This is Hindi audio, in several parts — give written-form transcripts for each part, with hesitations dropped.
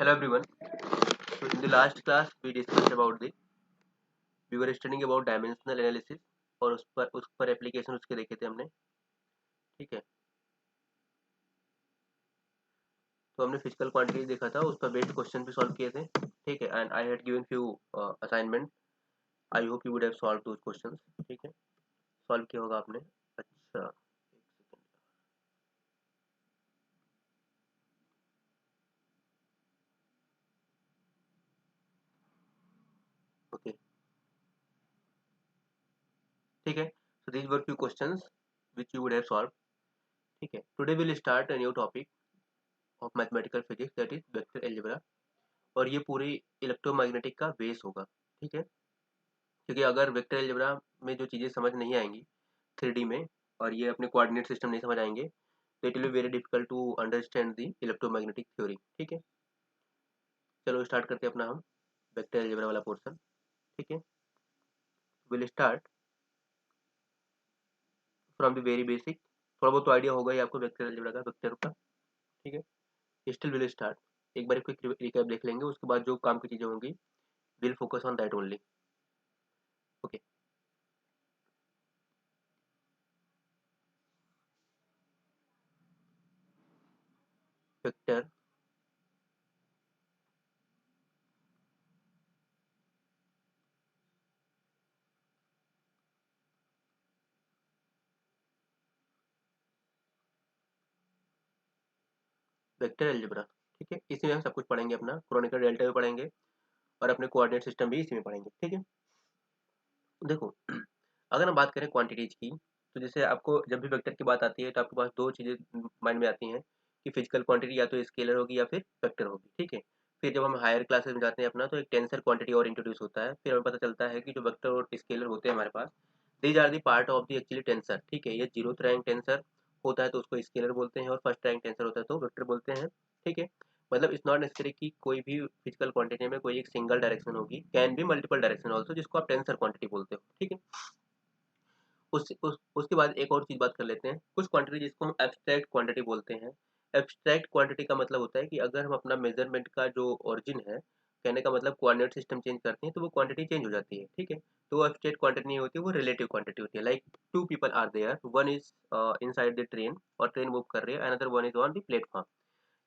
Hello everyone. So in the last class we discussed about the we were studying about dimensional analysis और उस पर एप्लीकेशन उसके देखे थे हमने. ठीक है, तो हमने फिजिकल क्वांटिटी देखा था, उस पर बेस्ड क्वेश्चन भी सॉल्व किए थे. ठीक है, and I had given few assignment. I hope you would have solve those questions. ठीक है, सॉल्व किया होगा आपने. अच्छा, ओके. ठीक है, so these were few questions which you would have solved. ठीक है, today will start a new topic of mathematical physics that is vector algebra. और ये पूरी इलेक्ट्रोमैग्नेटिक का बेस होगा. ठीक है, क्योंकि अगर वेक्टर अलजेब्रा में जो चीज़ें समझ नहीं आएंगी 3D में, और ये अपने कोऑर्डिनेट सिस्टम नहीं समझ आएंगे, तो it will be very difficult to understand the electromagnetic theory. ठीक है, चलो स्टार्ट करते हैं अपना हम वेक्टर अलजेब्रा वाला पोर्शन. ठीक है, will start from the very basic. थोड़ा बहुत तो आइडिया होगा ही आपको वेक्टर अलजेब्रा का, वेक्टर का. ठीक है, स्टिल विल स्टार्ट. एक बार क्विक रिकैप देख लेंगे, उसके बाद जो काम की चीज़ें होंगी will focus on that only. Okay, vector vector algebra. ठीक है, इसमें हम सब कुछ पढ़ेंगे, अपना क्रोनिकल डेल्टा भी पढ़ेंगे और अपने कोऑर्डिनेट सिस्टम भी इसी में पढ़ेंगे. ठीक है, देखो अगर हम बात करें क्वांटिटीज की, तो जैसे आपको जब भी वेक्टर की बात आती है तो आपके पास दो चीज़ें माइंड में आती हैं कि फिजिकल क्वांटिटी या तो स्केलर होगी या फिर वेक्टर होगी. ठीक है, फिर जब हम हायर क्लासेस में जाते हैं अपना, तो एक टेंसर क्वांटिटी और इंट्रोड्यूस होता है. फिर हमें पता चलता है कि जो वेक्टर और स्केलर होते हैं हमारे पास, these are the part of the actually tensor. ठीक है, ये जीरोथ रैंक टेंसर होता है तो उसको स्केलर बोलते हैं, और फर्स्ट रैंक टेंसर होता है तो वेक्टर बोलते हैं. ठीक है, मतलब इट्स नॉट नेसेसरी कि कोई भी फिजिकल क्वांटिटी में कोई एक सिंगल डायरेक्शन होगी, can be multiple direction also, जिसको आप टेंसर क्वांटिटी बोलते हो. ठीक है, उसके बाद एक और चीज़ बात कर लेते हैं, कुछ क्वांटिटी जिसको हम एब्स्ट्रैक्ट क्वांटिटी बोलते हैं. एब्स्ट्रैक्ट क्वांटिटी का मतलब होता है कि अगर हम अपना मेजरमेंट का जो ओरिजिन है, कहने का मतलब कोऑर्डिनेट सिस्टम चेंज करते हैं तो वो क्वांटिटी चेंज हो जाती है. ठीक है, तो वो एब्स्ट्रैक्ट क्वांटिटी नहीं होती, वो रिलेटिव क्वांटिटी होती है. Like two people are there, one is inside the train और ट्रेन मूव कर रही है, another one is on the platform,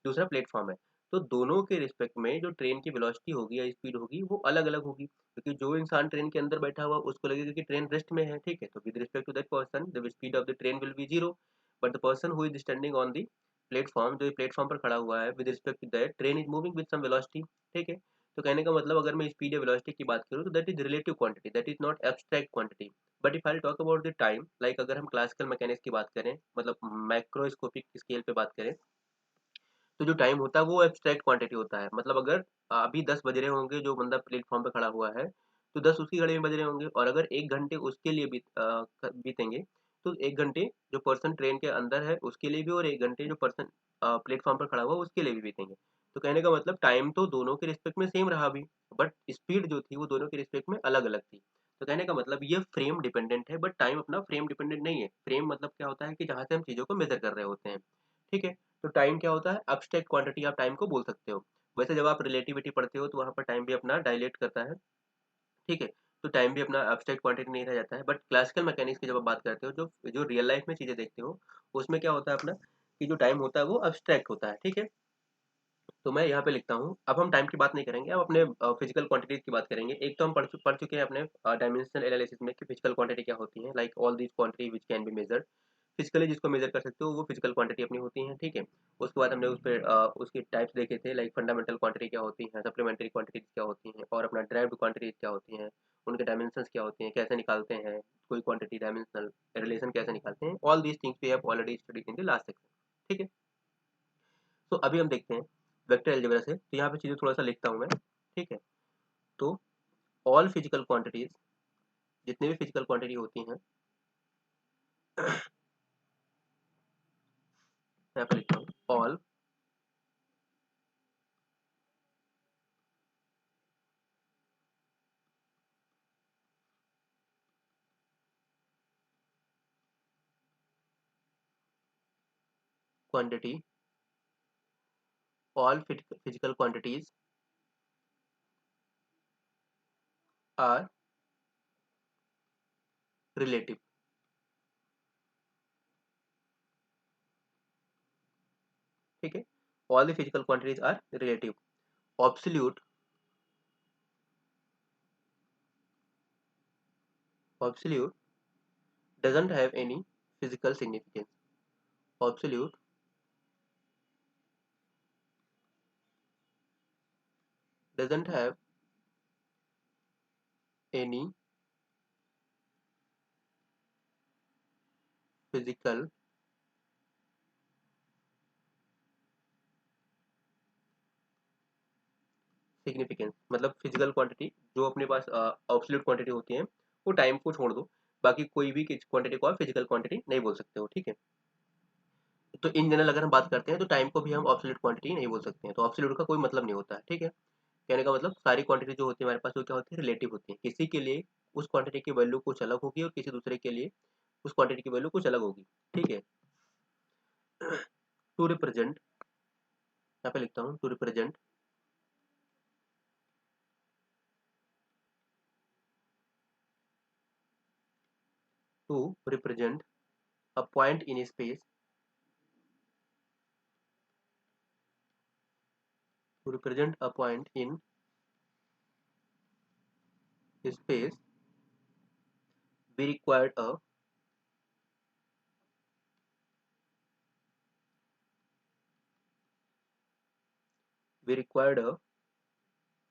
दूसरा प्लेटफॉर्म है. तो दोनों के रिस्पेक्ट में जो ट्रेन की वेलोसिटी होगी या स्पीड होगी वो अलग अलग होगी, क्योंकि जो इंसान ट्रेन के अंदर बैठा हुआ उसको लगेगा कि ट्रेन रेस्ट में है. ठीक है, तो with respect to that person the speed of the train will be zero. But the person who is standing on the platform, जो प्लेटफॉर्म पर खड़ा हुआ है, with respect to that train is moving with some velocity. ठीक है, तो कहने का मतलब अगर मैं स्पीड या वेलोसिटी की बात करूँ तो that is relative quantity, that is not abstract quantity. But if I talk about the time, like अगर हम क्लासिकल मैकेनिक्स की बात करें, मतलब मैक्रोस्कोपिक स्केल पे बात करें, तो जो टाइम होता है वो एब्स्ट्रैक्ट क्वांटिटी होता है. मतलब अगर अभी 10 बज रहे होंगे, जो बंदा प्लेटफॉर्म पे खड़ा हुआ है, तो 10 उसकी घड़ी में बज रहे होंगे, और अगर 1 घंटे उसके लिए बीतेंगे, तो 1 घंटे जो पर्सन ट्रेन के अंदर है उसके लिए भी, और 1 घंटे जो पर्सन प्लेटफॉर्म पर खड़ा हुआ है उसके लिए भी बीतेंगे. तो कहने का मतलब टाइम तो दोनों के रिस्पेक्ट में सेम रहा अभी, बट स्पीड जो थी वो दोनों के रिस्पेक्ट में अलग अलग थी. तो कहने का मतलब ये फ्रेम डिपेंडेंट है, बट टाइम अपना फ्रेम डिपेंडेंट नहीं है. फ्रेम मतलब क्या होता है कि जहाँ से हम चीज़ों को मेजर कर रहे होते हैं. ठीक है, तो टाइम क्या होता है, एब्स्ट्रैक्ट क्वांटिटी आप टाइम को बोल सकते हो. वैसे जब आप रिलेटिविटी पढ़ते हो तो वहाँ पर टाइम भी अपना डायलेट करता है. ठीक है, तो टाइम भी अपना एब्स्ट्रैक्ट क्वांटिटी नहीं रह जाता है. बट क्लासिकल मैकेनिक्स की जब आप बात करते हो, जो जो रियल लाइफ में चीज़ें देखते हो, उसमें क्या होता है अपना, कि जो टाइम होता है वो एब्स्ट्रैक्ट होता है. ठीक है, तो मैं यहाँ पे लिखता हूँ. अब हम टाइम की बात नहीं करेंगे, अब अपने फिजिकल क्वांटिटीज की बात करेंगे. एक तो हम पढ़ चुके हैं अपने डायमेंशनल एनालिसिस में कि फिजिकल क्वांटिटी क्या होती है, like all these quantity which can be measured. Physically जिसको मेजर कर सकते हो वो फिजिकल क्वांटिटी अपनी होती है. ठीक है, उसके बाद हमने उस पर उसके टाइप्स देखे थे, लाइक फंडामेंटल क्वांटिटी क्या होती है, सप्लीमेंट्री क्वांटिटीज क्या होती हैं, और अपना ड्राइव्ड क्वांटिटीज क्या होती हैं, उनके डायमेंशंस क्या होती हैं, कैसे निकालते हैं कोई क्वांटिटी, डायमेंशनल रिलेशन कैसे निकालते हैं. All these things we have already studied in the last section. ठीक है, तो अभी हम देखते हैं वेक्टर अलजेब्रा से. तो यहाँ पे चीज़ें थोड़ा सा लिखता हूँ मैं. ठीक है, तो ऑल फिजिकल क्वांटिटीज, जितनी भी फिजिकल क्वांटिटी होती हैं, यहाँ पे लिखता हूँ all quantity all physical quantities are relative. ठीक है, all the physical quantities are relative. Absolute doesn't have any physical significance. Absolute doesn't have any physical significance, मतलब फिजिकल क्वांटिटी जो अपने पास ऑब्सोल्यूट क्वांटिटी होती है, वो टाइम को छोड़ दो, बाकी कोई भी क्वांटिटी को आप फिजिकल क्वांटिटी नहीं बोल सकते हो। ठीक है, तो इन जनरल अगर हम बात करते हैं तो टाइम को भी हम ऑब्सोल्यूट क्वांटिटी नहीं बोल सकते हैं, तो ऑब्सोल्यूट का कोई मतलब नहीं होता है। ठीक है, कहने का मतलब सारी क्वांटिटी जो होती है हमारे पास वो क्या होती है, रिलेटिव होती है। किसी के लिए उस क्वांटिटी की वैल्यू कुछ अलग होगी और किसी दूसरे के लिए उस क्वांटिटी की वैल्यू कुछ अलग होगी। ठीक है, टू रिप्रेजेंट, यहाँ पे लिखता हूँ, to represent a point in space, to represent a point in space, we required a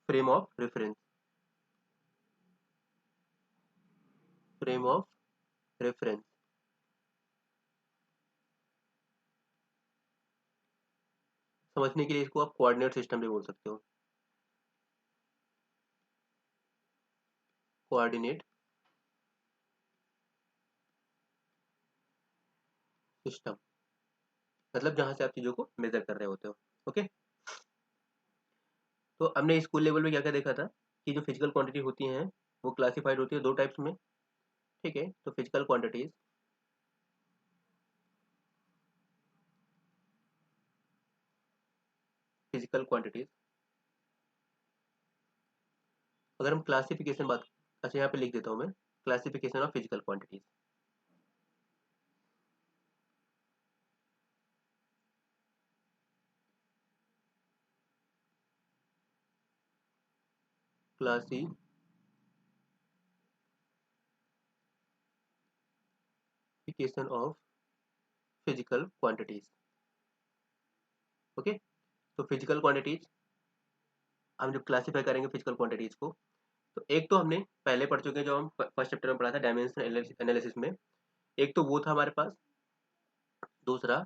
frame of reference. Frame of reference, समझने के लिए इसको आप कोऑर्डिनेट सिस्टम भी बोल सकते हो। कोऑर्डिनेट सिस्टम मतलब जहां से आप चीजों को मेजर कर रहे होते हो। ओके, तो हमने स्कूल लेवल में क्या क्या देखा था कि जो फिजिकल क्वांटिटी होती हैं वो क्लासिफाइड होती है दो टाइप्स में। ठीक है, तो फिजिकल क्वांटिटीज, फिजिकल क्वांटिटीज अगर हम क्लासिफिकेशन बात, अच्छा यहाँ पे लिख देता हूँ मैं, classification of physical quantities. Classification of physical quantities. Okay, तो फिजिकल क्वांटिटीज हम जब क्लासिफाई करेंगे फिजिकल क्वांटिटीज को, तो एक तो हमने पहले पढ़ चुके हैं जो हम फर्स्ट चैप्टर में पढ़ा था डायमेंशन एनालिसिस में, एक तो वो था हमारे पास। दूसरा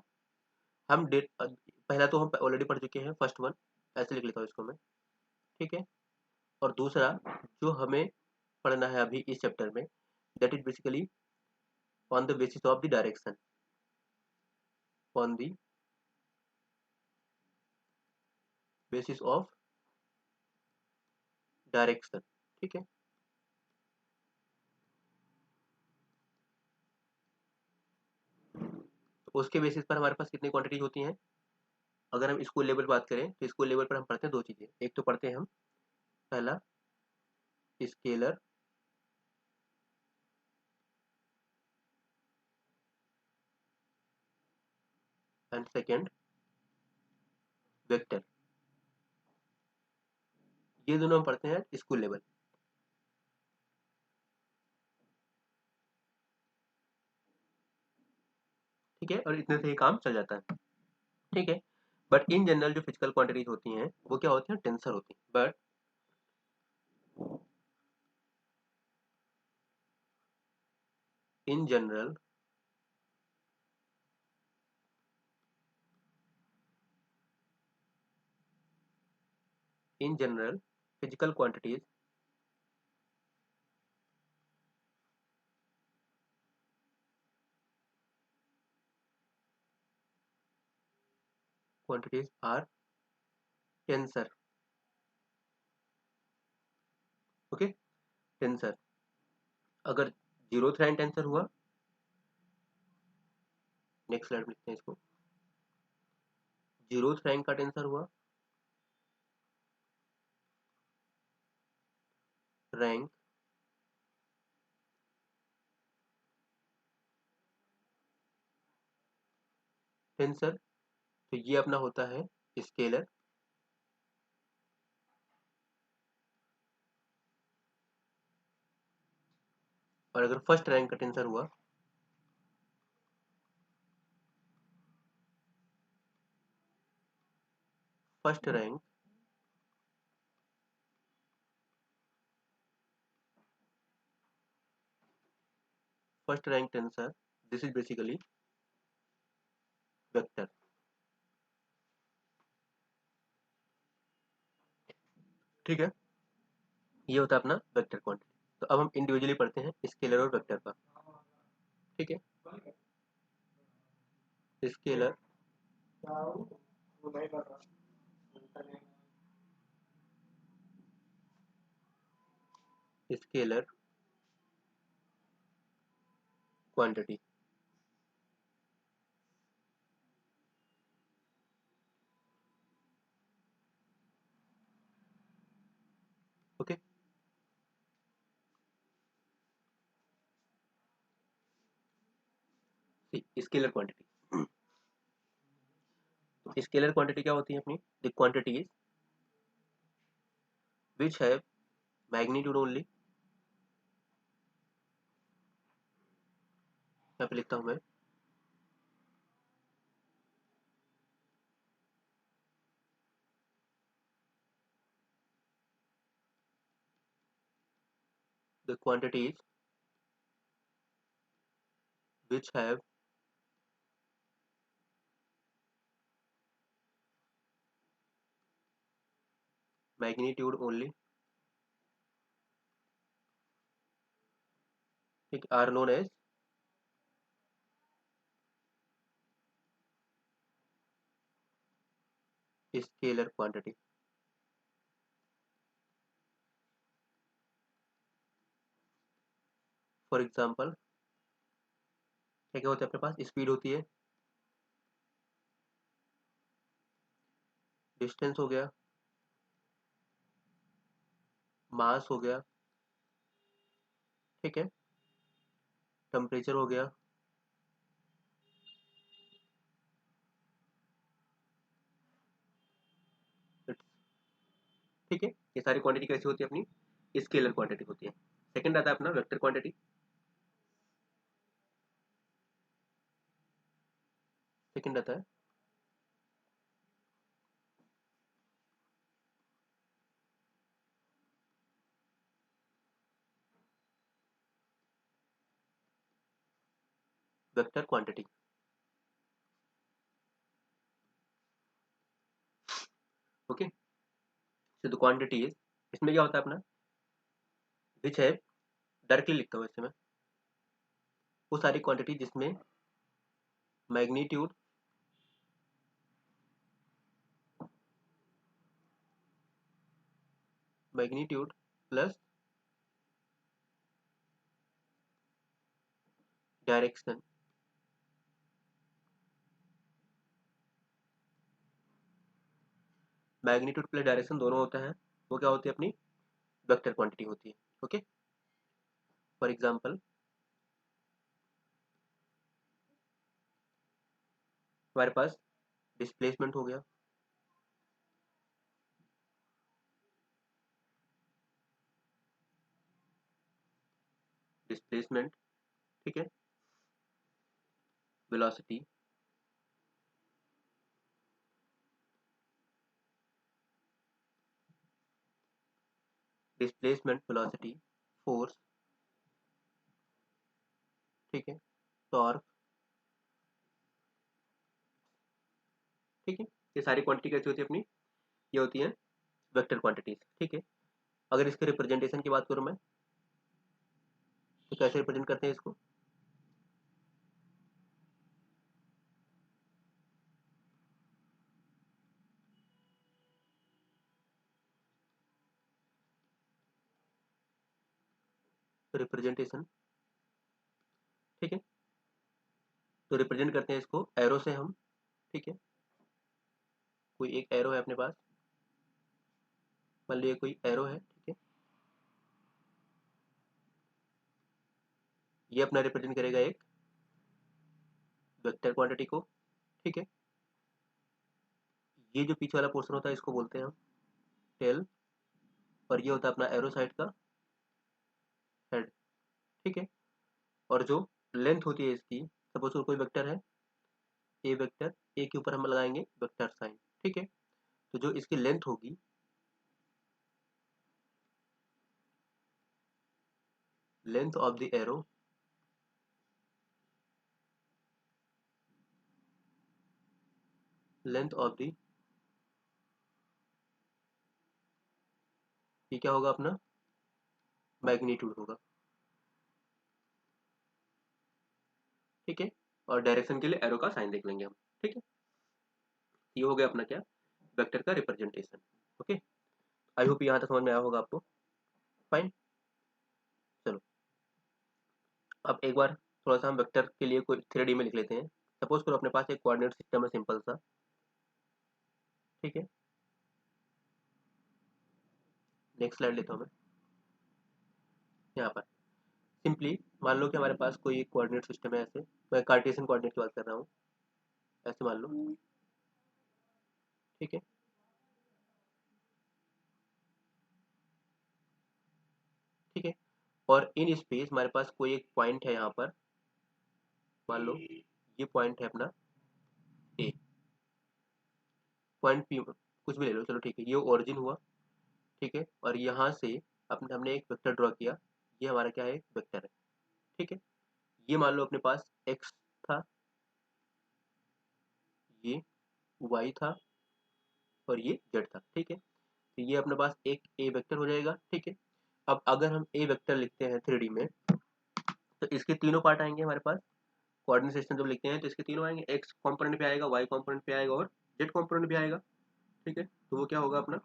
हम डेट, पहला तो हम ऑलरेडी पढ़ चुके हैं फर्स्ट वन, ऐसे लिख लेता हूँ इसको मैं। ठीक है, और दूसरा जो हमें पढ़ना है अभी इस चैप्टर में, that is basically on the basis of the direction, on the basis of direction. ठीक है, तो उसके बेसिस पर हमारे पास कितनी क्वांटिटी होती हैं। अगर हम स्कूल लेवल बात करें तो स्कूल लेवल पर हम पढ़ते हैं दो चीज़ें, एक तो पढ़ते हैं हम पहला स्केलर, एंड सेकेंड वेक्टर। ये दोनों हम पढ़ते हैं स्कूल लेवल। ठीक है, और इतने से ही काम चल जाता है। ठीक है, बट इन जनरल जो फिजिकल क्वांटिटीज होती हैं वो क्या होती हैं, टेंसर होती हैं। But in general physical quantities are tensor. Okay, tensor अगर जीरोथ रैंक टेंसर हुआ, नेक्स्ट स्लाइड में लिखते हैं इसको, जीरोथ रैंक का टेंसर हुआ रैंक टेंसर, तो ये अपना होता है स्केलर। और अगर फर्स्ट रैंक का टेंसर हुआ first rank tensor, this is basically vector. ठीक है, ये होता है अपना वेक्टर क्वांटिटी। तो अब हम इंडिविजुअली पढ़ते हैं स्केलर और वेक्टर का। ठीक है, scalar scalar quantity. Okay, scalar quantity. तो स्केलर क्वांटिटी क्या होती है अपनी? The quantities which have magnitude only, यहाँ पे लिखता हूँ मैं, the quantities which have magnitude only, ठीक, are known as scalar quantity. For example क्या क्या होता है अपने पास? स्पीड होती है, डिस्टेंस हो गया, मास हो गया, ठीक है, टेम्परेचर हो गया, ठीक है। ये सारी क्वांटिटी कैसी होती है अपनी? स्केलर क्वांटिटी होती है। सेकंड आता है अपना वेक्टर क्वांटिटी। सेकंड आता है vector quantity. Okay, so the quantity is, इसमें क्या होता है अपना विच है, डायरेक्टली लिखता हूँ वैसे मैं, वो सारी क्वांटिटी जिसमें magnitude magnitude plus direction, magnitude plus direction दोनों होता है, वो क्या होती है अपनी? वेक्टर क्वांटिटी होती है। ओके, फॉर एग्जांपल हमारे पास डिस्प्लेसमेंट हो गया, डिस्प्लेसमेंट, ठीक है, वेलोसिटी, डिस्प्लेसमेंट, वेलोसिटी, फोर्स, ठीक है, टॉर्क, ठीक है। ये सारी क्वांटिटी कैसी होती है अपनी? ये होती है वेक्टर क्वांटिटीज। ठीक है, अगर इसके रिप्रेजेंटेशन की बात करूँ मैं, तो कैसे रिप्रेजेंट करते हैं इसको? रिप्रेजेंटेशन, ठीक है, तो रिप्रेजेंट करते हैं इसको एरो से हम। ठीक है, कोई एक एरो है अपने पास, मान लीजिए कोई एरो है, ठीक है, ये अपना रिप्रेजेंट करेगा एक वेक्टर क्वांटिटी को, ठीक है। ये जो पीछे वाला पोर्शन होता है इसको बोलते हैं हम टेल, और ये होता है अपना एरो साइड का हेड, ठीक है। और जो लेंथ होती है इसकी, सपोज कोई वेक्टर है ए वेक्टर, ए के ऊपर हम लगाएंगे वेक्टर साइन, ठीक है। तो जो इसकी लेंथ होगी, length of the arrow length of the, ये क्या होगा अपना मैग्नीट्यूड होगा, ठीक है। और डायरेक्शन के लिए एरो का साइन देख लेंगे हम, ठीक है। ये हो गया अपना क्या, वेक्टर का रिप्रेजेंटेशन, ओके। आई होप यहाँ तक समझ में आया होगा आपको, फाइन। चलो अब एक बार थोड़ा सा हम वेक्टर के लिए कोई 3D में लिख लेते हैं। सपोज करो अपने पास एक कोऑर्डिनेट सिस्टम है सिंपल सा, ठीक है। नेक्स्ट स्लाइड लेता हूँ मैं। यहाँ पर सिंपली मान लो कि हमारे पास कोई एक कोऑर्डिनेट सिस्टम है, ऐसे मैं कार्टेशियन कोऑर्डिनेट की बात कर रहा हूँ, ऐसे मान लो, ठीक है। ठीक है, और इन स्पेस हमारे पास कोई एक पॉइंट है यहाँ पर, मान लो ये पॉइंट है अपना ए, पॉइंट पी कुछ भी ले लो, चलो ठीक है, ये ओरिजिन हुआ, ठीक है। और यहाँ से अपने हमने एक वेक्टर ड्रॉ किया, ये हमारा क्या है, एक वेक्टर है, ठीक है। ये मान लो अपने पास एक्स था, ये वाई था, और ये जेड था, ठीक है। तो ये अपने पास एक ए वेक्टर हो जाएगा, ठीक है। अब अगर हम ए वेक्टर लिखते हैं 3D में, तो इसके तीनों पार्ट आएंगे हमारे पास। कोऑर्डिनेट सिस्टम जब लिखते हैं तो इसके तीनों आएंगे, एक्स कॉम्पोनेंट भी आएगा, वाई कॉम्पोनेंट भी आएगा, और जेड कॉम्पोनेंट भी आएगा, ठीक है। तो वो क्या होगा अपना,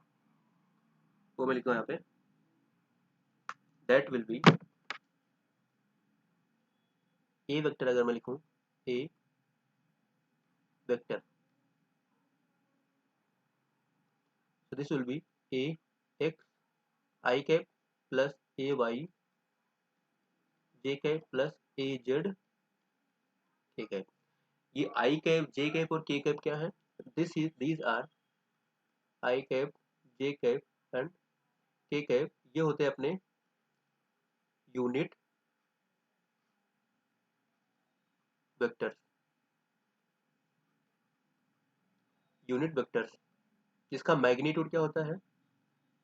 वो मैं लिखता हूँ यहाँ पे, that will be a vector, अगर मैं लिखूँ A vector, so this will be a x I cap plus a y j cap plus a z k cap. ये I कैप, j कैप और k कैप क्या है, these are I cap, j cap and k cap, ये होते हैं अपने यूनिट वेक्टर्स, यूनिट वेक्टर्स। इसका मैग्नीट्यूड क्या होता है,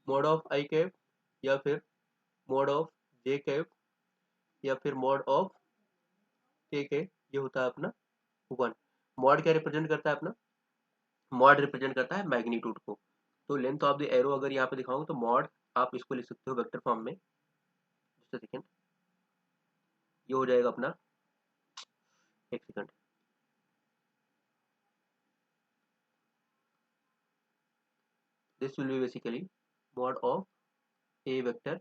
मॉड ऑफ I कैप, या फिर मॉड ऑफ j कैप, या फिर मॉड ऑफ k कैप, ये होता है अपना 1। मॉड क्या रिप्रेजेंट करता है अपना, मॉड रिप्रेजेंट करता है मैग्नीट्यूड को। तो लेंथ ऑफ द एरो अगर यहाँ पे दिखाऊं तो मॉड, आप इसको लिख सकते हो वेक्टर फॉर्म में, जस्ट सेकंड, ये हो जाएगा अपना, एक second, this will be basically mod of A vector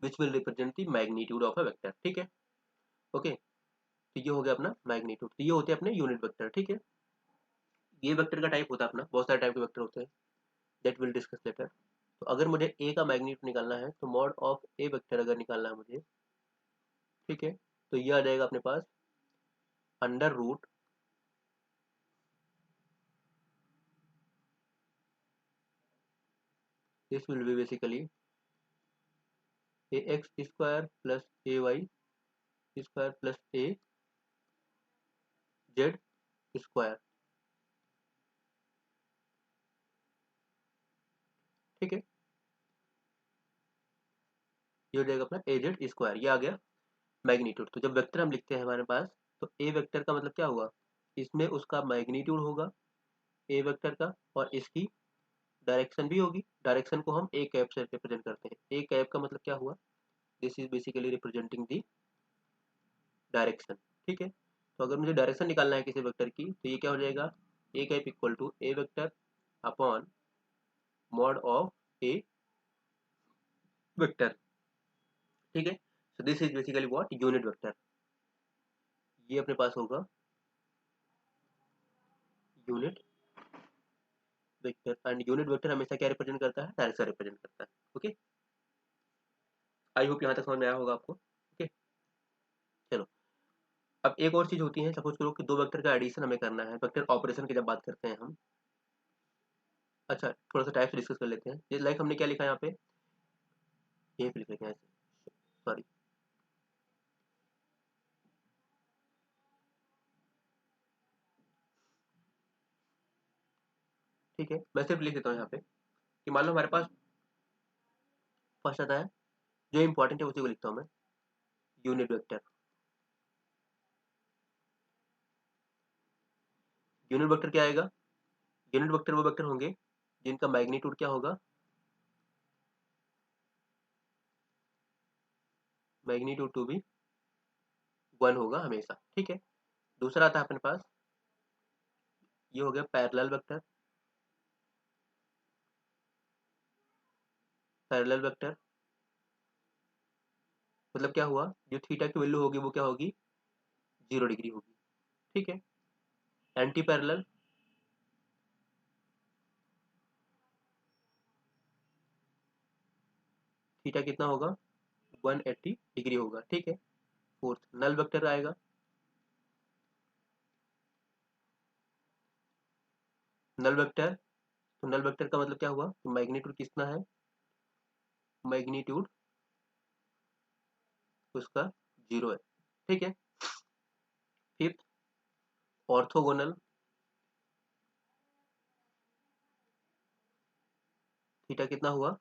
which will represent the magnitude of a vector, ठीक है, ओके। तो ये हो गया अपना मैग्नीट्यूड, तो ये होते हैं अपने यूनिट वेक्टर, ठीक है। ये वेक्टर का टाइप होता है अपना, बहुत सारे टाइप के वेक्टर होते हैं, दैट विल डिस्कस लेटर। तो अगर मुझे ए का मैग्नीट्यूड निकालना है, तो मॉड ऑफ ए वेक्टर अगर निकालना है मुझे, ठीक है, तो ये आ जाएगा अपने पास under root this will be basically A X square plus A Y square plus A Z square, ठीक है। ये हो जाएगा अपना ए जेड स्क्वायर, ये आ गया मैग्नीट्यूड। तो जब वेक्टर हम लिखते हैं हमारे पास, तो ए वेक्टर का मतलब क्या हुआ, इसमें उसका मैग्नीट्यूड होगा ए वेक्टर का, और इसकी डायरेक्शन भी होगी, डायरेक्शन को हम ए कैप से रिप्रेजेंट करते हैं। ए कैप का मतलब क्या हुआ, this is basically representing the direction, ठीक है। तो अगर मुझे डायरेक्शन निकालना है किसी वेक्टर की, तो ये क्या हो जाएगा, A cap equal to A vector upon mod of A vector, ठीक है। So this is basically what, unit vector. ये अपने पास होगा unit vector, and unit vector हमेशा क्या रिप्रेजेंट करता है, डायरेक्शन रिप्रेजेंट करता है, ओके। आई होप यहाँ तक समझ में आया होगा आपको, ओके। चलो अब एक और चीज होती है, सपोज करो कि दो वेक्टर का एडिशन हमें करना है, वेक्टर ऑपरेशन की जब बात करते हैं हम। अच्छा, थोड़ा सा टाइप डिस्कस कर लेते हैं। ये लाइक हमने क्या लिखा है यहाँ पे, ये लिख लेते हैं ऐसे, सॉरी। ठीक है, मैं सिर्फ लिख देता हूँ यहाँ पे कि मान लो हमारे पास फर्स्ट आता है, जो इंपॉर्टेंट है उसी को लिखता हूँ मैं, यूनिट वेक्टर। यूनिट वेक्टर क्या आएगा, यूनिट वेक्टर वो वेक्टर होंगे जिनका मैग्नीट्यूड क्या होगा, मैग्नीट्यूड टू बी 1 होगा हमेशा। ठीक है, दूसरा आता है अपने पास, ये हो गया पैरेलल वेक्टर। पैरेलल वेक्टर मतलब क्या हुआ, जो थीटा की वैल्यू होगी वो क्या होगी, 0 डिग्री होगी। ठीक है, एंटी पैरेलल, थीटा कितना होगा, 180 डिग्री होगा। ठीक है, फोर्थ नल वेक्टर आएगा। नल वेक्टर, तो नल वेक्टर का मतलब क्या हुआ, मैग्नीट्यूड कितना है, मैग्नीट्यूड उसका 0 है। ठीक है, फिफ्थ ऑर्थोगोनल, थीटा कितना हुआ,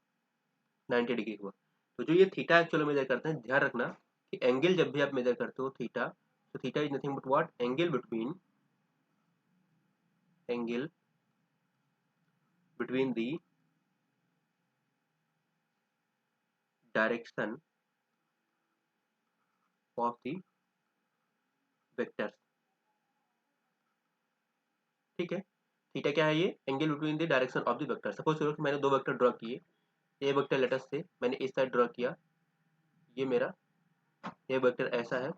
90 डिग्री हुआ। तो जो ये थीटा एक्चुअली मेजर करते हैं, ध्यान रखना कि एंगल जब भी आप मेजर करते हो थीटा, तो theta is nothing but what, angle between the direction of the vectors. ठीक है, थीटा क्या है, ये angle between the direction of the vector. Suppose करो कि मैंने दो वेक्टर ड्रॉ किए, ए वेक्टर लेटस से मैंने इस साइड ड्रॉ किया, ये मेरा ये वेक्टर ऐसा है,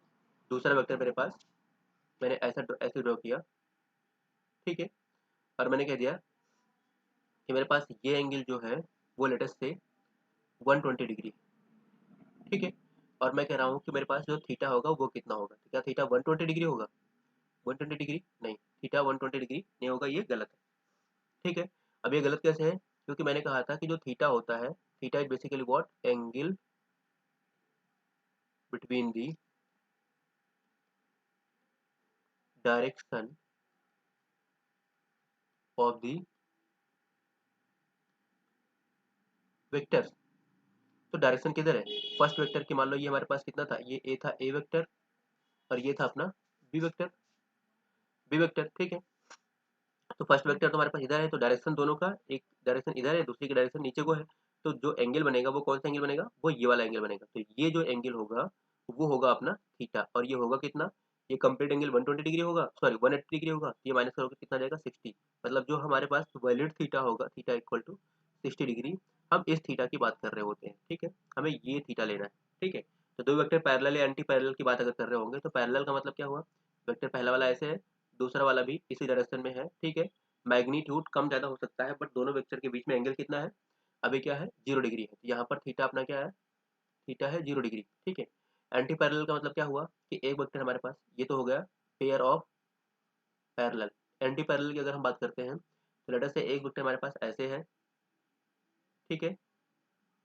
दूसरा वेक्टर मेरे पास मैंने ऐसे ड्रॉ किया। ठीक है, और मैंने कह दिया कि मेरे पास ये एंगल जो है वो लेटस से 120 डिग्री। ठीक है, और मैं कह रहा हूँ कि मेरे पास जो थीटा होगा वो कितना होगा, तो क्या थीटा 120 डिग्री होगा, 120 डिग्री नहीं, थीटा 120 डिग्री नहीं होगा, ये गलत है। ठीक है, अब ये गलत कैसे है, क्योंकि मैंने कहा था कि जो थीटा होता है, theta is basically what, angle between the direction of the vectors. तो डायरेक्शन किधर है, फर्स्ट वेक्टर की मान लो ये हमारे पास कितना था, ये ए था, ए वेक्टर, और ये था अपना बी वेक्टर, बी वेक्टर। ठीक है, तो फर्स्ट वेक्टर तो हमारे पास इधर है, तो डायरेक्शन दोनों का, एक डायरेक्शन इधर है, दूसरी की डायरेक्शन नीचे को है। तो जो एंगल बनेगा वो कौन सा एंगल बनेगा, वो ये वाला एंगल बनेगा। तो ये जो एंगल होगा वो होगा अपना थीटा, और ये होगा कितना, ये कंप्लीट एंगल 120 डिग्री होगा, सॉरी 180 डिग्री होगा, तो ये माइनस करोगे कितना जाएगा, 60। मतलब जो हमारे पास वैलिड थीटा होगा, थीटा इक्वल टू 60 डिग्री, हम इस थीटा की बात कर रहे होते हैं। ठीक है, हमें ये थीटा लेना है। ठीक है, तो दो वेक्टर पैरेलल या एंटी पैरेलल की बात अगर कर रहे होंगे, तो पैरेलल का मतलब क्या हुआ, वेक्टर पहला वाला ऐसे है, दूसरा वाला भी इसी डायरेक्शन में है। ठीक है, मैग्नीट्यूड कम ज़्यादा हो सकता है, बट दोनों वेक्टर के बीच में एंगल कितना है, अभी क्या है, 0 डिग्री है। तो यहाँ पर थीटा अपना क्या है, थीटा है 0 डिग्री। ठीक है, एंटी पैरेलल का मतलब क्या हुआ कि एक वेक्टर हमारे पास, ये तो हो गया pair of parallel. Anti parallel की अगर हम बात करते हैं, तो लेटर से एक वेक्टर हमारे पास ऐसे है। ठीक है,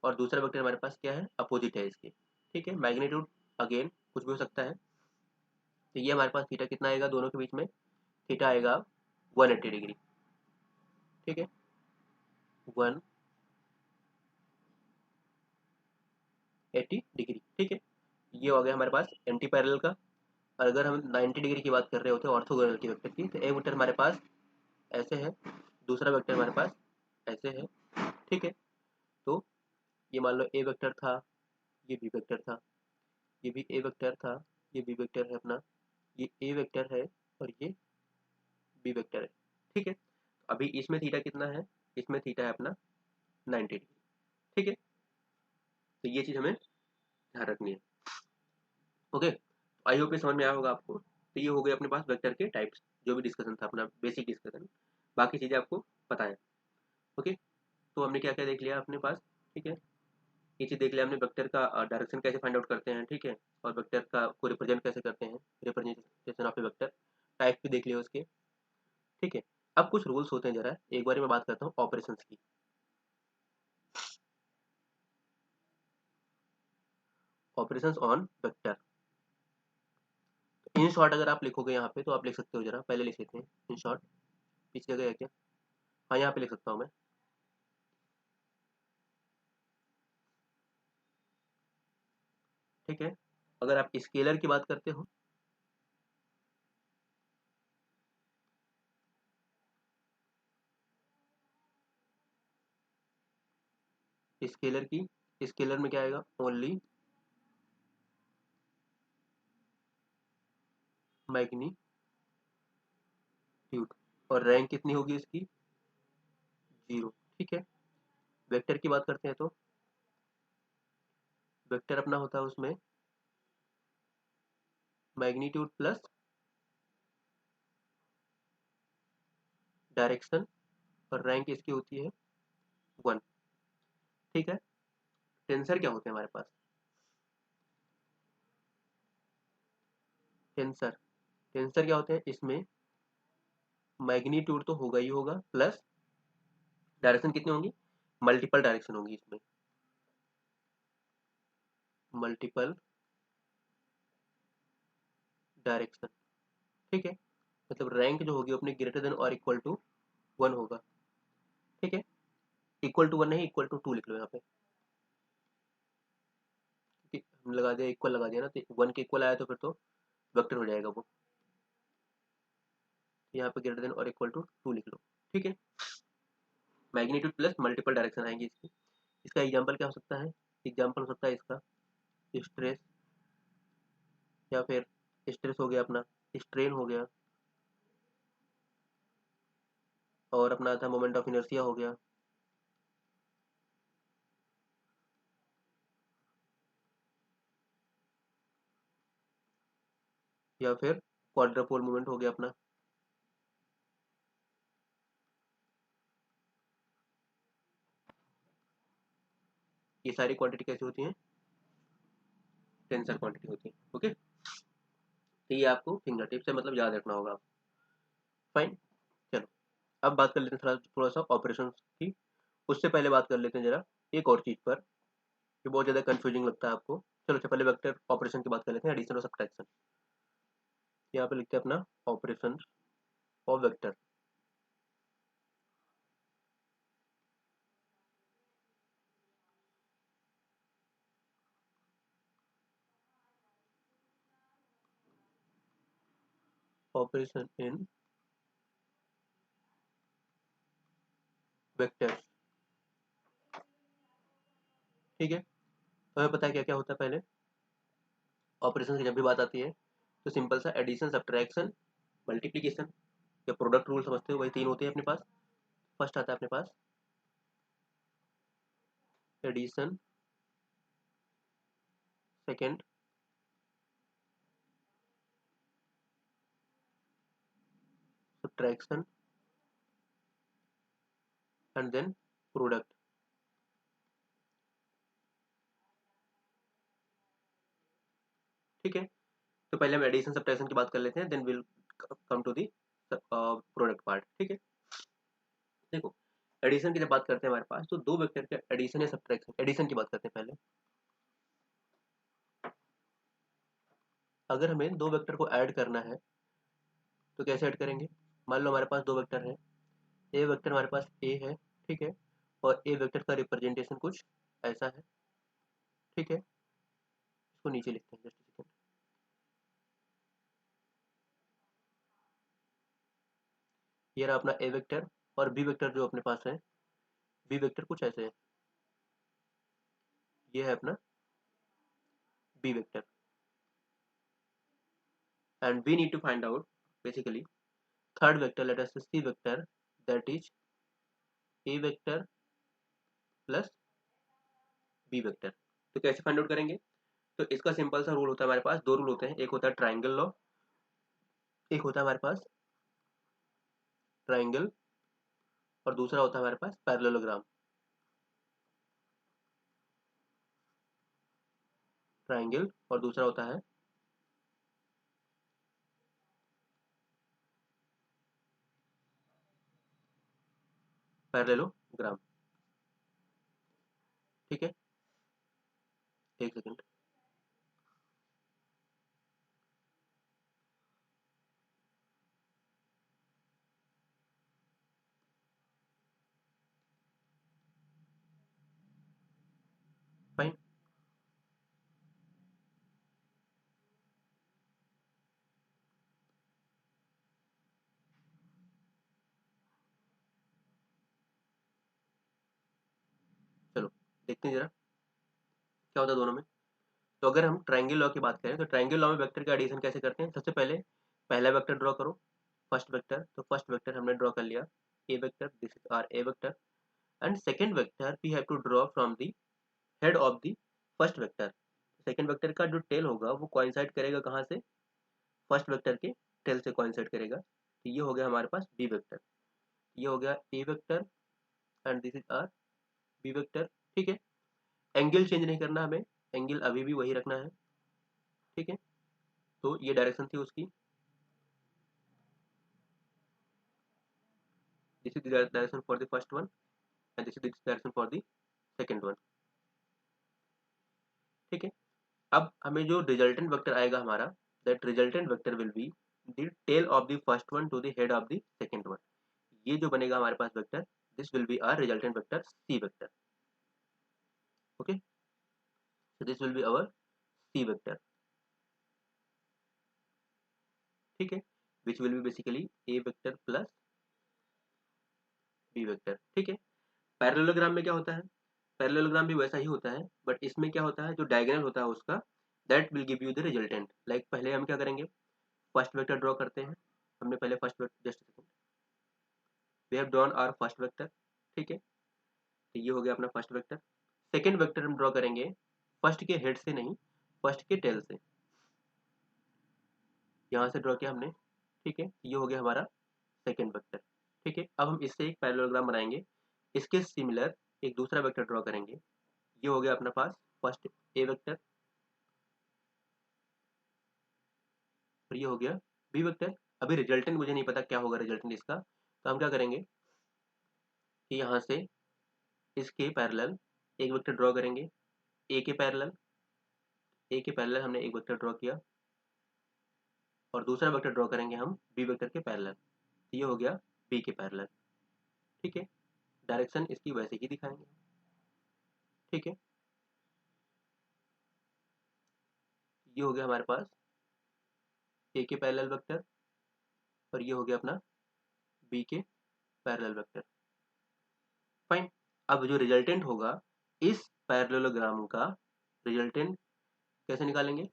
और दूसरा वेक्टर हमारे पास क्या है, अपोजिट है इसके। ठीक है, मैग्नीट्यूड अगेन कुछ भी हो सकता है। तो ये हमारे पास थीटा कितना आएगा, दोनों के बीच में थीटा आएगा 180 डिग्री। ठीक है, 180 डिग्री। ठीक है, ये हो गया हमारे पास एंटी पैरेलल का। और अगर हम 90 डिग्री की बात कर रहे होते हैं ऑर्थोगोनल की वेक्टर की, तो एक वेक्टर हमारे पास ऐसे है, दूसरा वेक्टर हमारे पास ऐसे है। ठीक है, तो ये मान लो ए वेक्टर था, ये बी वेक्टर था, ये भी ए वेक्टर था, ये बी वेक्टर है अपना, ये ए वेक्टर है, और ये बी वेक्टर है। ठीक है, तो अभी इसमें थीटा कितना है, इसमें थीटा है अपना 90 डिग्री। ठीक है, तो ये चीज़ हमें ध्यान रखनी है। ओके, आई होप ये समझ में आया होगा आपको। तो ये हो गए अपने पास वेक्टर के टाइप्स, जो भी डिस्कशन था अपना बेसिक डिस्कशन, बाकी चीज़ें आपको पता है। ओके, तो हमने क्या क्या देख लिया अपने पास। ठीक है, ये चीज़ देख लिया हमने, वेक्टर का डायरेक्शन कैसे फाइंड आउट करते हैं, ठीक है, और वेक्टर का को रिप्रेजेंट कैसे करते हैं, representation of A vector, type भी देख लिया उसके, ठीक है। अब कुछ रूल्स होते हैं, जरा एक बार मैं बात करता हूँ ऑपरेशंस की। Operations on vector, in short अगर आप लिखोगे यहाँ पे तो आप लिख सकते हो, जरा पहले लिख लेते हैं इन शॉर्ट, पीछे जगह है क्या, हाँ यहाँ पे लिख सकता हूँ मैं, ठीक है। अगर आप स्केलर की बात करते हो, स्केलर की, स्केलर में क्या आएगा, ओनली मैग्नीट्यूड, और रैंक कितनी होगी इसकी, 0, ठीक है। वेक्टर की बात करते हैं तो वेक्टर अपना होता है उसमें मैग्नीट्यूड प्लस डायरेक्शन, और रैंक इसकी होती है 1, ठीक है। टेंसर क्या होते हैं हमारे पास, टेंसर, टेंसर क्या होते हैं, इसमें मैग्नीट्यूड तो होगा ही होगा, प्लस डायरेक्शन कितनी होंगी, मल्टीपल डायरेक्शन होंगी इसमें, मल्टीपल डायरेक्शन, ठीक है। मतलब रैंक जो होगी अपने ग्रेटर देन और इक्वल टू 1 होगा, ठीक है। इक्वल टू 1 नहीं, इक्वल टू 2 लिख लो यहाँ पे, क्योंकि हम लगा दिया, इक्वल लगा दिया ना, तो 1 के इक्वल आया तो फिर तो वेक्टर हो जाएगा वो, यहाँ पे ग्रेटर देन और इक्वल टू 2 लिख लो, ठीक है। मैग्नीट्यूड प्लस मल्टीपल डायरेक्शन आएंगे इसकी। इसका एग्जांपल क्या हो सकता है, एग्जांपल हो सकता है इसका स्ट्रेस, या फिर स्ट्रेस हो गया अपना, स्ट्रेन हो गया, और अपना था मोमेंट ऑफ इनर्शिया हो गया, या फिर क्वाड्रपोल मूवमेंट हो गया अपना, ये सारी क्वांटिटी कैसी होती हैं, टेंसर क्वांटिटी होती है, ओके। तो ये आपको फिंगर टिप से मतलब याद रखना होगा, फाइन। चलो अब बात कर लेते हैं थोड़ा थोड़ा सा ऑपरेशन की। उससे पहले बात कर लेते हैं जरा एक और चीज़ पर, जो बहुत ज़्यादा कंफ्यूजिंग लगता है आपको। चलो अच्छा पहले वेक्टर ऑपरेशन की बात कर लेते हैं, एडिशन और सब्ट्रैक्शन। यहाँ पे लिखते हैं अपना operation of vector, operation in vectors, ठीक है। तो हमें पता है क्या क्या होता है पहले, ऑपरेशन की जब भी बात आती है तो सिंपल सा एडिशन, सब्ट्रैक्शन, मल्टीप्लीकेशन, या प्रोडक्ट रूल समझते हो, वही 3 होते हैं अपने पास। फर्स्ट आता है अपने पास addition, second subtraction, and then product, ठीक है। तो पहले हम एडिशन सब्ट्रैक्शन की बात कर लेते हैं, then will come to the product part, ठीक है। देखो एडिशन की जब बात करते हैं हमारे पास, तो दो वेक्टर के एडिशन या सब्ट्रैक्शन, एडिशन की बात करते हैं पहले। अगर हमें दो वेक्टर को ऐड करना है तो कैसे ऐड करेंगे, मान लो हमारे पास दो वेक्टर हैं, ए वेक्टर हमारे पास ए है, ठीक है, और ए वेक्टर का रिप्रेजेंटेशन कुछ ऐसा है, ठीक है। इसको नीचे लिखते हैं, जस्ट सेकंड, ये रहा अपना ए वेक्टर, और बी वेक्टर जो अपने पास है, बी वेक्टर कुछ ऐसे है, ये है अपना B vector, and we need to find out basically third vector, let us C vector, that is A vector plus B vector. तो कैसे फाइंड आउट करेंगे, तो इसका सिंपल सा रूल होता है हमारे पास, दो रूल होते हैं, एक होता है ट्राइंगल लॉ, एक होता है हमारे पास ट्राइंगल, और दूसरा होता है हमारे पास पैरेललोग्राम। ट्राइंगल और दूसरा होता है पैरेललोग्राम। ठीक है, एक सेकंड। फाइन। चलो देखते हैं जरा क्या होता है दोनों में। तो अगर हम ट्रायंगल लॉ की बात करें तो ट्रायंगल लॉ में वेक्टर का एडिशन कैसे करते हैं। सबसे पहले पहला वेक्टर ड्रॉ करो, फर्स्ट वेक्टर। तो फर्स्ट वेक्टर हमने ड्रॉ कर लिया, A vector, this is our A vector. And second vector we have to draw from the head of the first vector. Second vector का जो टेल होगा वो कोइंसाइड करेगा कहाँ से, फर्स्ट वेक्टर के टेल से कोइंसाइड करेगा। तो ये हो गया हमारे पास बी वेक्टर, ये हो गया A vector and this is our B vector. ठीक है, एंगल चेंज नहीं करना हमें, एंगल अभी भी वही रखना है। ठीक है, तो ये डायरेक्शन थी उसकी, this is the direction for the first one and this is the direction for the second one. ठीक है, अब हमें जो रिजल्टेंट वेक्टर आएगा हमारा, that resultant vector will be the tail of the first one to the head of the second one. ये जो बनेगा हमारे पास vector, this will be our resultant vector C vector. Okay, so this will be our C vector. ठीक है, which will be basically A vector plus B vector. ठीक है, पैरेललोग्राम में क्या होता है, पैरेललोग्राम भी वैसा ही होता है, बट इसमें क्या होता है जो डायगोनल होता है उसका, that will give you the resultant. Like पहले हम क्या करेंगे, फर्स्ट वेक्टर ड्रॉ करते हैं। हमने पहले first vector, just second, we have drawn our first vector. ठीक है, तो ये हो गया अपना फर्स्ट वेक्टर। सेकेंड वेक्टर हम ड्रॉ करेंगे फर्स्ट के हेड से नहीं, फर्स्ट के टेल से, यहाँ से ड्रॉ किया हमने। ठीक है, ये हो गया हमारा सेकेंड वेक्टर। ठीक है, अब हम इससे एक पैरेललोग्राम बनाएंगे, इसके सिमिलर एक दूसरा वेक्टर ड्रॉ करेंगे। ये हो गया अपना पास फर्स्ट ए वेक्टर और ये हो गया बी वेक्टर। अभी रिजल्टेंट मुझे नहीं पता क्या होगा रिजल्टेंट इसका, तो हम क्या करेंगे कि यहाँ से इसके पैरेलल एक वेक्टर ड्रॉ करेंगे, ए के पैरेलल, ए के पैरेलल हमने एक वेक्टर ड्रॉ किया और दूसरा वेक्टर ड्रॉ करेंगे हम बी वेक्टर के पैरेलल। ये हो गया बी के पैरेलल। ठीक है, डायरेक्शन इसकी वैसे ही दिखाएंगे। ठीक है, ये हो गया हमारे पास ए के पैरेलल वेक्टर और ये हो गया अपना बी के पैरेलल वेक्टर। फाइन। अब जो रिजल्टेंट होगा इस पैरेललोग्राम का रिजल्टेंट कैसे निकालेंगे,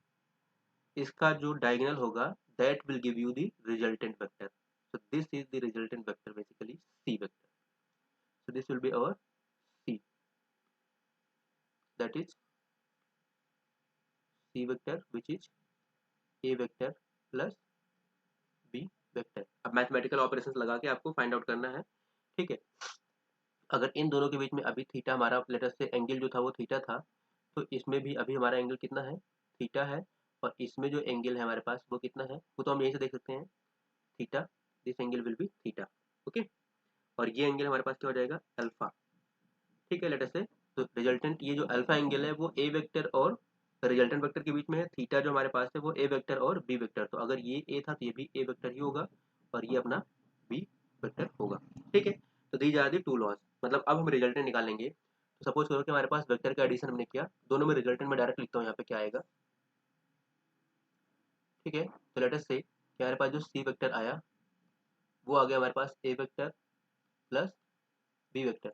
इसका जो डायगोनल होगा that will give you the resultant vector. so this is the resultant vector, basically c vector। so this will be our c, that is c vector which is a vector plus b vector। अब मैथमेटिकल ऑपरेशंस लगा के आपको फाइंड आउट करना है। ठीक है, अगर इन दोनों के बीच में अभी थीटा हमारा लेटर से एंगल जो था वो थीटा था, तो इसमें भी अभी हमारा एंगल कितना है, थीटा है। और इसमें जो एंगल है हमारे पास वो कितना है, वो तो हम यहीं से देख सकते हैं, theta, this angle will be theta. Okay, और ये एंगल हमारे पास क्या हो जाएगा, अल्फा। ठीक है, लेटर से तो रिजल्टेंट ये जो अल्फा एंगल है वो ए वेक्टर और रिजल्टेंट वेक्टर के बीच में है, थीटा जो हमारे पास है वो ए वेक्टर और बी वेक्टर। तो अगर ये ए था तो ये भी ए वेक्टर ही होगा और ये अपना बी वेक्टर होगा। ठीक है, तो these are the two laws. मतलब अब हम रिजल्टेंट निकालेंगे। तो सपोज करो कि हमारे पास वेक्टर का एडिशन हमने किया, दोनों में रिजल्टेंट में डायरेक्ट लिखता हूँ यहाँ पे क्या आएगा। ठीक है, तो लेटर से कि हमारे पास जो सी वेक्टर आया वो आ गया हमारे पास A vector plus B vector.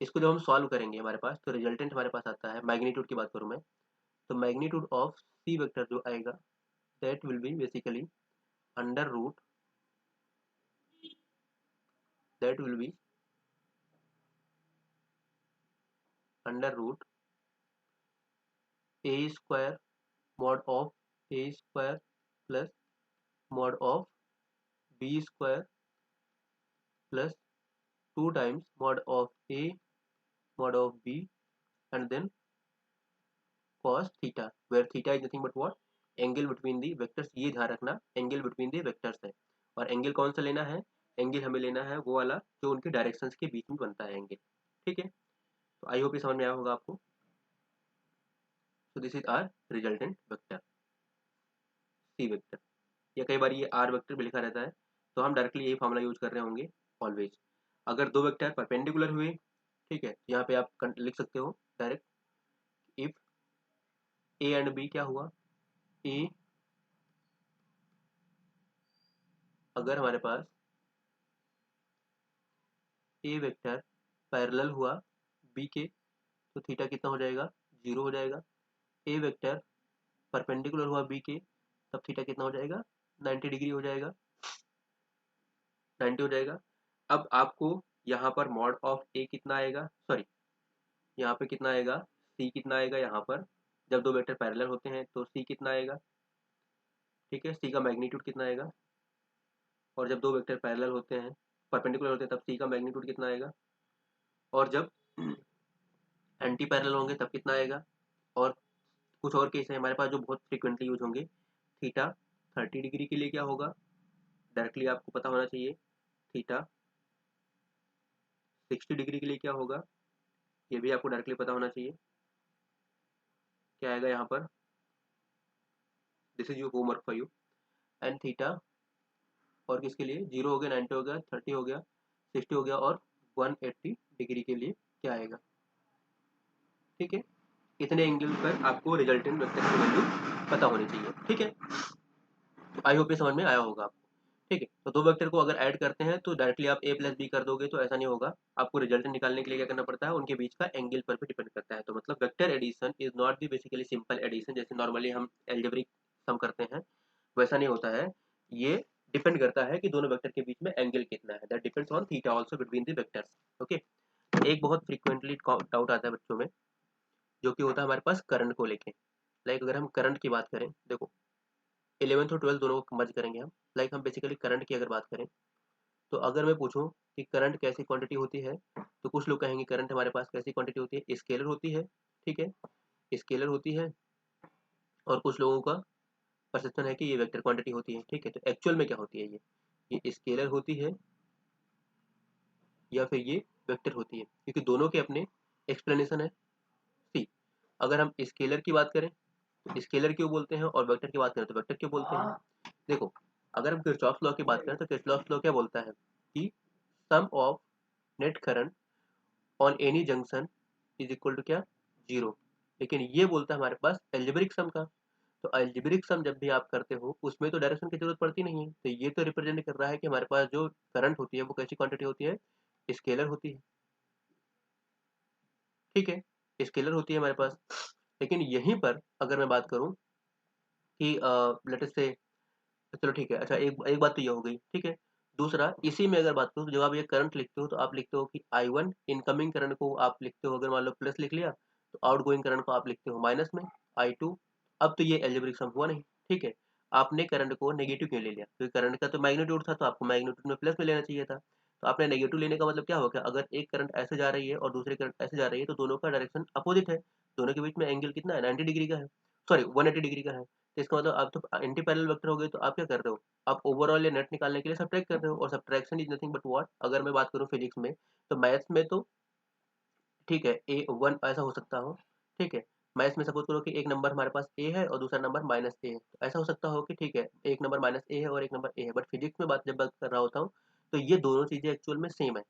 इसको जब हम सॉल्व करेंगे हमारे पास तो रिजल्टेंट हमारे पास आता है, मैग्नीट्यूड की बात करूँ मैं, तो मैग्नीट्यूड ऑफ सी वेक्टर जो आएगा that will be basically under root, that will be under root A square mod of A square plus mod of B square plus 2 times mod of A mod of B and then cos theta, where theta is nothing but what, angle between the vectors. ये ध्यान रखना, एंगल बिटवीन दी वेक्टर्स है। और एंगल कौन सा लेना है, एंगल हमें लेना है वो वाला जो उनके डायरेक्शंस के बीच में बनता है एंगल, ठीक है। तो आई होप ये समझ में आया होगा आपको। So this is our resultant vector C vector, या कई बार ये आर वेक्टर भी लिखा रहता है, तो हम डायरेक्टली यही फॉर्मूला यूज कर रहे होंगे ऑलवेज। अगर दो वेक्टर परपेंडिकुलर हुए, ठीक है, यहाँ पे आप लिख सकते हो direct, if A and B क्या हुआ, ए अगर हमारे पास ए वेक्टर पैरेलल हुआ बी के, तो थीटा कितना हो जाएगा, 0 हो जाएगा। ए वेक्टर परपेंडिकुलर हुआ बी के, तब थीटा कितना हो जाएगा, 90 डिग्री हो जाएगा, 90 हो जाएगा। अब आपको यहाँ पर मॉड ऑफ ए कितना आएगा, सॉरी यहाँ पे कितना आएगा, सी कितना आएगा, यहाँ पर जब दो वेक्टर पैरेलल होते हैं तो सी कितना आएगा, ठीक है, सी का मैग्नीट्यूड कितना आएगा। और जब दो वेक्टर पैरेलल होते हैं, परपेंडिकुलर होते हैं, तब सी का मैग्नीट्यूड कितना आएगा। और जब एंटी पैरेलल होंगे तब कितना आएगा। और कुछ और केस है हमारे पास जो बहुत फ्रिक्वेंटली यूज होंगे, थीटा 30 डिग्री के लिए क्या होगा, डायरेक्टली आपको पता होना चाहिए। थीटा 60 डिग्री के लिए क्या होगा, ये भी आपको डायरेक्टली पता होना चाहिए। क्या आएगा यहाँ पर, this is your homework for you. And theta, और किसके लिए, 0 हो गया, 90 हो गया, 30 हो गया, 60 हो गया, और 180 डिग्री के लिए क्या आएगा, ठीक है। इतने एंगल पर आपको रिजल्टेंट वेक्टर की वैल्यू पता होनी चाहिए, ठीक है। तो आई होप ये समझ में आया होगा आपको, ठीक है। तो दो वेक्टर को अगर ऐड करते हैं तो डायरेक्टली आप ए प्लस बी कर दोगे, तो ऐसा नहीं होगा। आपको रिजल्टेंट निकालने के लिए क्या करना पड़ता है, उनके बीच का एंगल पर भी डिपेंड करता है। तो मतलब vector addition is not the basically simple addition, जैसे नॉर्मली हम एल्जेब्रिक सम करते हैं, वैसा नहीं होता है। ये डिपेंड करता है कि दोनों वेक्टर के बीच में एंगल कितना है, that depends on theta also between the vectors, okay. एक बहुत फ्रीक्वेंटली डाउट आता है बच्चों में, जो कि होता है हमारे पास करंट को लेके। लाइक अगर हम करंट की बात करें, देखो 11th और 12th दोनों को मर्ज करेंगे हम। लाइक हम बेसिकली करंट की अगर बात करें, तो अगर मैं पूछूं कि करंट कैसी क्वांटिटी होती है, तो कुछ लोग कहेंगे करंट हमारे पास कैसी क्वांटिटी होती है, स्केलर होती है, ठीक है, स्केलर होती है। और कुछ लोगों का परसेप्शन है कि ये वेक्टर क्वांटिटी होती है, ठीक है। तो एक्चुअल में क्या होती है, ये स्केलर होती है या फिर ये वेक्टर होती है, क्योंकि दोनों के अपने एक्सप्लेनेशन है। सी, अगर हम स्केलर की बात करें तो स्केलर क्यों बोलते हैं, और वेक्टर की बात करें तो वेक्टर क्यों बोलते हैं। देखो, अगर हम किरचॉफ लॉ की बात करें तो किरचॉफ लॉ क्या बोलता है कि sum of net current on any junction is equal to क्या, 0। लेकिन ये बोलता है हमारे पास एल्जेब्रिक सम का। तो एल्जेब्रिक सम जब भी आप करते हो उसमें तो डायरेक्शन की जरूरत पड़ती नहीं है, तो ये तो रिप्रेजेंट कर रहा है कि हमारे पास जो करंट होती है वो कैसी क्वांटिटी होती है, स्केलर होती है, ठीक है, स्केलर होती है हमारे पास। लेकिन यहीं पर अगर मैं बात करूं कि लेट अस से, चलो ठीक है, अच्छा एक एक बात तो ये हो गई, ठीक है। दूसरा, इसी में अगर बात करूँ तो जब आप ये करंट लिखते हो तो आप लिखते हो कि I1 इनकमिंग करंट को आप लिखते हो, अगर मान लो प्लस लिख लिया, तो आउटगोइंग करंट को आप लिखते हो माइनस में, I2। अब तो ये एल्जेब्रिक सम हुआ नहीं, ठीक है। आपने करंट को नेगेटिव क्यों ले लिया, क्योंकि करंट का तो मैग्नीट्यूड था, तो आपको मैग्नीट्यूड में प्लस में लेना चाहिए था। तो आपने नेगेटिव लेने का मतलब क्या हो गया, अगर एक करंट ऐसे जा रही है और दूसरी करंट ऐसे जा रही है, तो दोनों का डायरेक्शन अपोजिट है, दोनों के बीच में एंगल कितना है, 90 डिग्री का है, सॉरी 180 डिग्री का है। तो इसका मतलब आप तो एंटी पैरेलल वेक्टर हो गए, तो आप क्या कर रहे हो, आप ओवरऑल या नेट निकालने के लिए सब्ट्रैक्ट कर रहे हो, और subtraction is nothing but what, अगर मैं बात करूँ फिजिक्स में, तो मैथ्स में तो ठीक है ए वन ऐसा हो सकता हो, ठीक है। मैथ्स में सपोज करो कि एक नंबर हमारे पास ए है और दूसरा नंबर माइनस ए है, तो ऐसा हो सकता हो कि ठीक है एक नंबर माइनस ए है और एक नंबर ए है, बट फिजिक्स में जब बात कर रहा होता हूँ, तो ये दोनों चीजें एक्चुअल में सेम है,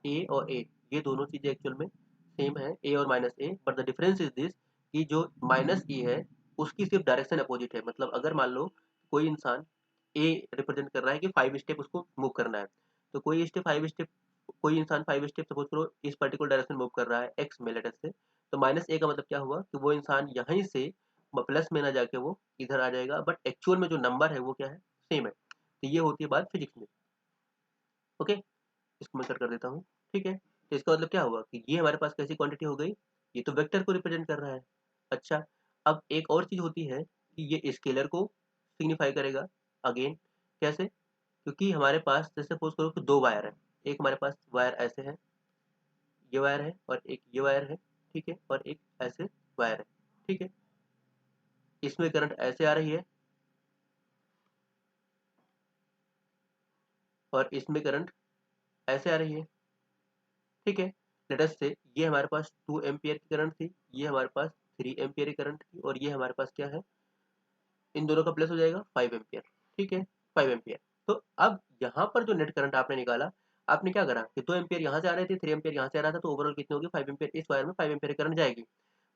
ए और ए, ये दोनों चीजें एक्चुअल में सेम है, ए और minus A, but the difference is this कि जो माइनस ए है उसकी सिर्फ डायरेक्शन अपोजिट है। मतलब अगर मान लो कोई इंसान ए रिप्रेजेंट कर रहा है कि 5 स्टेप उसको मूव करना है, तो कोई स्टेप 5 स्टेप, कोई इंसान 5 स्टेप सपोज करो इस पर्टिकुलर डायरेक्शन मूव कर रहा है एक्स में लेटर से, तो माइनस ए का मतलब क्या हुआ कि वो इंसान यहीं से प्लस में ना जाके वो इधर आ जाएगा, बट एक्चुअल में जो नंबर है वो क्या है, सेम है। तो ये होती है बात फिजिक्स में, ओके। इसको मैं कर देता हूँ, ठीक है। तो इसका मतलब क्या हुआ कि ये हमारे पास कैसी क्वांटिटी हो गई, ये तो वेक्टर को रिप्रेजेंट कर रहा है। अच्छा, अब एक और चीज होती है कि ये स्केलर को सिग्निफाई करेगा, अगेन कैसे, क्योंकि हमारे पास जैसे सपोज करो कि दो वायर है, एक हमारे पास वायर ऐसे है, ये वायर है, और एक ये वायर है, ठीक है, और एक ऐसे वायर है, ठीक है। इसमें करंट ऐसे आ रही है और इसमें करंट ऐसे आ रही है, ठीक है। लेट अस से ये हमारे पास 2 एम्पियर की करंट थी, ये हमारे पास 3 एम्पियर की करंट थी, और ये हमारे पास क्या है, इन दोनों का प्लस हो जाएगा 5 एम्पियर, ठीक है, 5 एम्पियर। तो अब यहाँ पर जो नेट करंट आपने निकाला, आपने क्या करा कि 2 एम्पियर यहाँ से आ रहे थे, 3 एम्पियर यहाँ से आ रहा था, तो ओवरऑल कितनी होगी, 5 एम्पियर, इस वायर में 5 एम्पियर करंट जाएगी।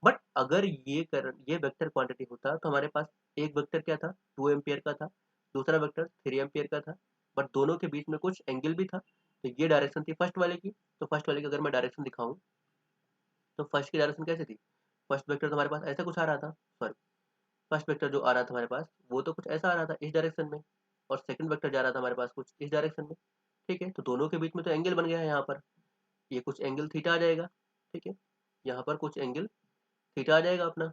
बट अगर ये करंट, ये वेक्टर क्वांटिटी होता तो हमारे पास एक वेक्टर क्या था, 2 एम्पियर का था, दूसरा वेक्टर 3 एम्पियर का था, बट दोनों के बीच में कुछ एंगल भी था। तो ये डायरेक्शन थी फर्स्ट वाले की, तो फर्स्ट वाले की अगर मैं डायरेक्शन दिखाऊं, तो फर्स्ट की डायरेक्शन कैसे थी, फर्स्ट वेक्टर तो हमारे पास ऐसा कुछ आ रहा था, सॉरी, फर्स्ट वेक्टर जो आ रहा था हमारे पास वो तो कुछ ऐसा आ रहा था इस डायरेक्शन में, और सेकंड वेक्टर जा रहा था हमारे पास कुछ इस डायरेक्शन में, ठीक है। तो दोनों के बीच में तो एंगल बन गया है यहाँ पर, ये कुछ एंगल थीटा आ जाएगा, ठीक है, यहाँ पर कुछ एंगल थीटा आ जाएगा अपना,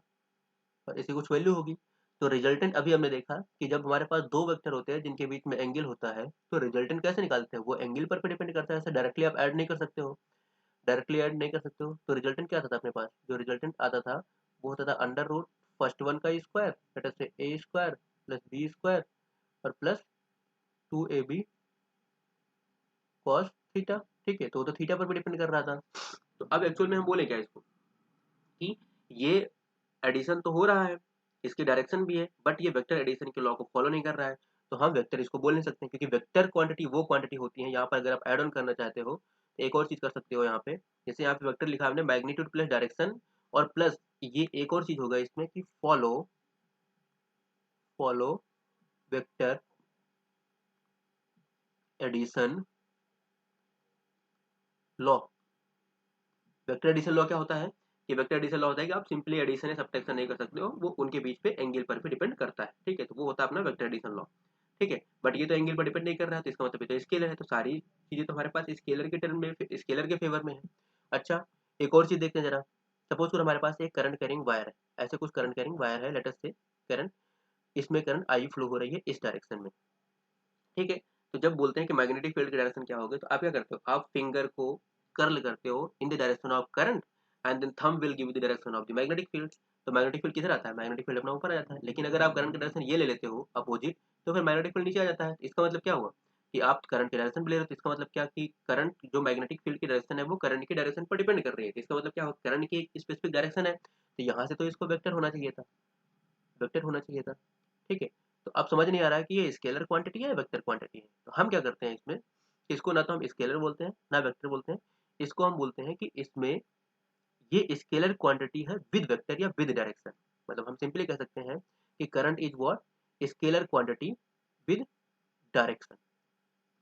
और इसकी कुछ वैल्यू होगी। तो रिजल्टेंट अभी हमने देखा कि जब हमारे पास दो वेक्टर होते हैं जिनके बीच में एंगल होता है, तो रिजल्टेंट कैसे निकालते हैं, वो एंगल पर डिपेंड करता है, ऐसे डायरेक्टली आप ऐड नहीं कर सकते हो, डायरेक्टली ऐड नहीं कर सकते हो। तो रिजल्टेंट क्या आता था अपने पास, जो रिजल्टेंट आता था वो होता था अंडर रूट फर्स्ट वन का square, that is A square plus B square और प्लस 2ab कॉस थीटा, ठीक है। तो वो तो थीटा पर भी डिपेंड कर रहा था। तो अब एक्चुअल में हम बोले क्या इसको, कि ये एडिशन तो हो रहा है, इसकी डायरेक्शन भी है, बट ये वेक्टर एडिशन के लॉ को फॉलो नहीं कर रहा है, तो हम वेक्टर इसको बोल नहीं सकते, क्योंकि वेक्टर क्वांटिटी वो क्वांटिटी होती है, यहाँ पर अगर आप एड ऑन करना चाहते हो तो एक और चीज कर सकते हो यहाँ पे, जैसे यहाँ पे वेक्टर लिखा है हमने मैग्नीट्यूड प्लस डायरेक्शन, और प्लस ये एक और चीज होगा इसमें कि follow follow vector addition law. Vector addition law क्या होता है, कि वेक्टर एडिशन लॉ होता है कि आप सिंपली एडिशन या सब्ट्रैक्शन नहीं कर सकते हो, वो उनके बीच पे एंगल पर भी डिपेंड करता है, ठीक है। तो वो होता है अपना वेक्टर एडिशन लॉ, ठीक है। बट ये तो एंगल पर डिपेंड नहीं कर रहा है, तो इसका मतलब ये तो स्केलर है, तो सारी चीजें तो हमारे पास स्केलर के टर्म में, स्केलर के फेवर में है। अच्छा, एक और चीज देखते हैं जरा। सपोज करो हमारे पास एक करंट कैरिंग वायर है, ऐसे कुछ करंट कैरिंग वायर है, लेट अस से करंट, इसमें करंट आई फ्लो हो रही है इस डायरेक्शन में, ठीक है। तो जब बोलते हैं कि मैग्नेटिक फील्ड की डायरेक्शन क्या होगी, तो आप क्या करते हो, आप फिंगर को कर्ल करते हो in the direction of current, and then thumb will give the direction of the magnetic field. तो मैग्नेटिक फील्ड किधर आता है, मैग्नेटिक फील्ड अपना ऊपर आ जाता है, लेकिन अगर आप करंट की डायरेक्शन ये ले लेते हो अपोजिट, तो फिर मैग्नेटिक फील्ड नीचे आ जाता है। इसका मतलब क्या हुआ, कि आप करंट की डायरेक्शन ले रहे हो, तो इसका मतलब क्या, कि करंट जो मैग्नेटिक फील्ड की डायरेक्शन है वो करंट की डायरेक्शन पर डिपेंड कर रही है, तो इसका मतलब क्या हुआ, करंट की एक स्पेसिफिक डायरेक्शन है, तो यहाँ से तो इसको वेक्टर होना चाहिए था, वेक्टर होना चाहिए था, ठीक है। तो अब समझ नहीं आ रहा है कि ये स्केलर क्वांटिटी है या वेक्टर क्वांटिटी है। तो हम क्या करते हैं इसमें, इसको ना तो हम स्केलर बोलते हैं ना वेक्टर बोलते हैं, इसको हम बोलते हैं कि इसमें ये स्केलर क्वांटिटी है विद वेक्टर या विद डायरेक्शन। मतलब हम सिंपली कह सकते हैं कि current is what, scalar quantity with direction,